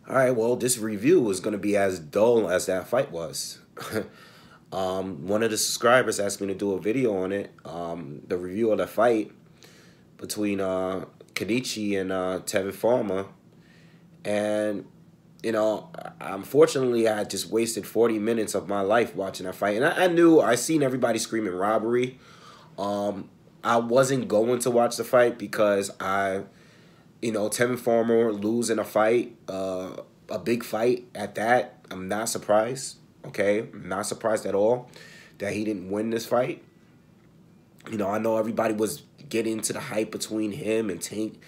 All right, well, this review is going to be as dull as that fight was. One of the subscribers asked me to do a video on it, the review of the fight between Kenichi and Tevin Farmer. And, unfortunately, I just wasted 40 minutes of my life watching that fight. And I seen everybody screaming robbery. I wasn't going to watch the fight because Tevin Farmer losing a fight, a big fight at that. I'm not surprised. Okay, I'm not surprised at all that he didn't win this fight. I know everybody was getting into the hype between him and Tank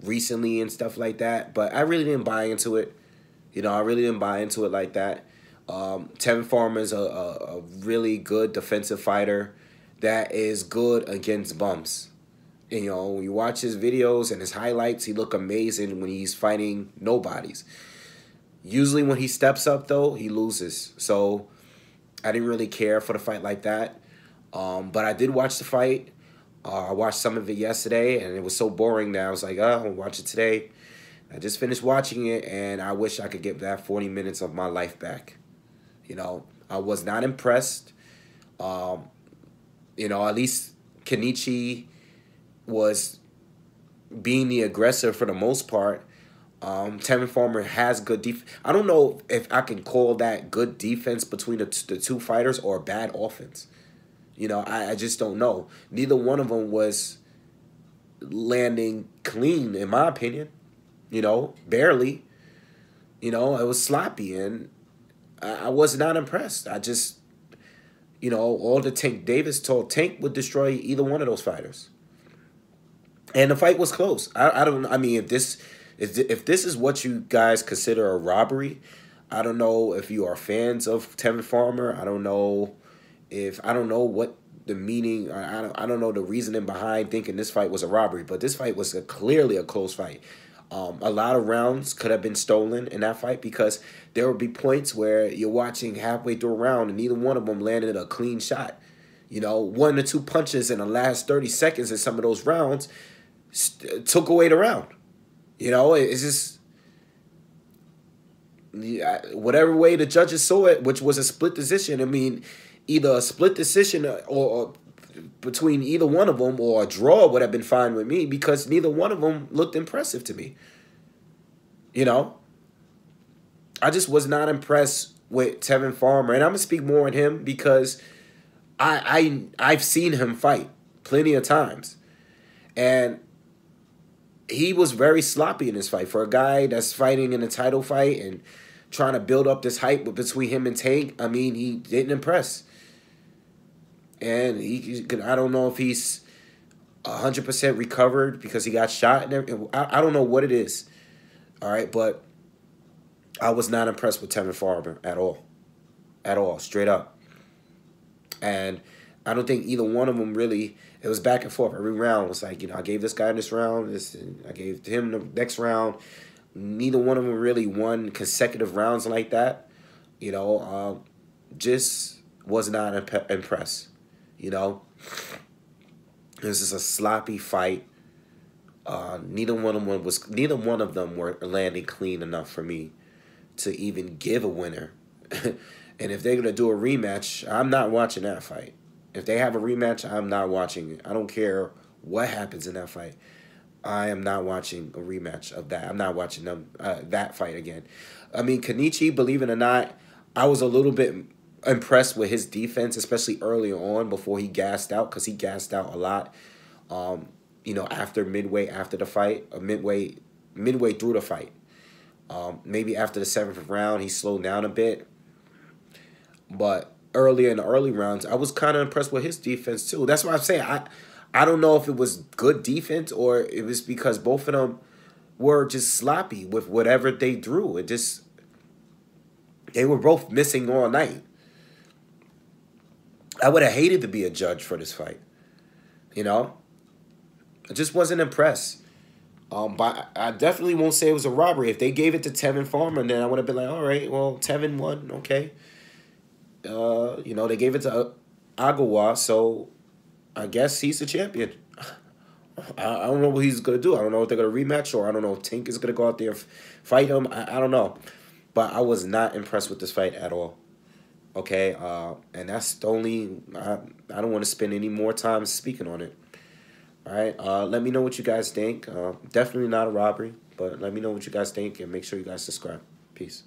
recently and stuff like that, but I really didn't buy into it. I really didn't buy into it like that. Tevin Farmer is a really good defensive fighter that is good against bumps. When you watch his videos and his highlights, he look amazing when he's fighting nobodies. Usually when he steps up, though, he loses. So I didn't really care for the fight like that. But I did watch the fight. I watched some of it yesterday, and it was so boring that I was like, I'll watch it today. I just finished watching it, and I wish I could get that 40 minutes of my life back. I was not impressed. At least Kenichi was being the aggressor for the most part. Tevin Farmer has good defense. I don't know if I can call that good defense between the two fighters or bad offense. I just don't know. Neither one of them was landing clean, in my opinion. Barely. It was sloppy, and I was not impressed. I just, all the Tank Davis told Tank would destroy either one of those fighters. And the fight was close. I mean, if this is what you guys consider a robbery, I don't know if you are fans of Tevin Farmer. I don't know what the meaning. I don't know the reasoning behind thinking this fight was a robbery. But this fight was clearly a close fight. A lot of rounds could have been stolen in that fight because there would be points where you're watching halfway through a round and neither one of them landed a clean shot. 1 or 2 punches in the last 30 seconds in some of those rounds took away the round. It's just whatever way the judges saw it, which was a split decision. I mean, either a split decision or between either one of them or a draw would have been fine with me because neither one of them looked impressive to me. I just was not impressed with Tevin Farmer, and I'm gonna speak more on him because I've seen him fight plenty of times, and he was very sloppy in this fight. For a guy that's fighting in a title fight and trying to build up this hype between him and Tank, I mean, he didn't impress. And I don't know if he's 100% recovered because he got shot. I don't know what it is. All right, but I was not impressed with Tevin Farmer at all. At all, straight up. And I don't think either one of them really. It was back and forth. Every round was like, I gave this guy this round. I gave him the next round. Neither one of them really won consecutive rounds like that. Just was not impressed. This is a sloppy fight. Neither one of them were landing clean enough for me to even give a winner. And if they're gonna do a rematch, I'm not watching that fight. If they have a rematch, I'm not watching it. I don't care what happens in that fight. I am not watching a rematch of that. I'm not watching them that fight again. I mean, Kenichi, believe it or not, I was a little bit impressed with his defense, especially early on before he gassed out, because he gassed out a lot. Midway after the fight, or midway through the fight. Maybe after the 7th round, he slowed down a bit. But earlier in the early rounds, I was kind of impressed with his defense too. That's why I'm saying I don't know if it was good defense or it was because both of them were just sloppy with whatever they threw. They were both missing all night. I would have hated to be a judge for this fight. I just wasn't impressed. But I definitely won't say it was a robbery. If they gave it to Tevin Farmer, then I would have been like, all right, well, Tevin won, okay. They gave it to Ogawa, so I guess he's the champion. I don't know what he's gonna do. I don't know if they're gonna rematch, or I don't know if Tank is gonna go out there and fight him. I don't know, but I was not impressed with this fight at all. Okay, and that's the only. I don't want to spend any more time speaking on it. All right, let me know what you guys think. Definitely not a robbery, but let me know what you guys think, and make sure you guys subscribe. Peace.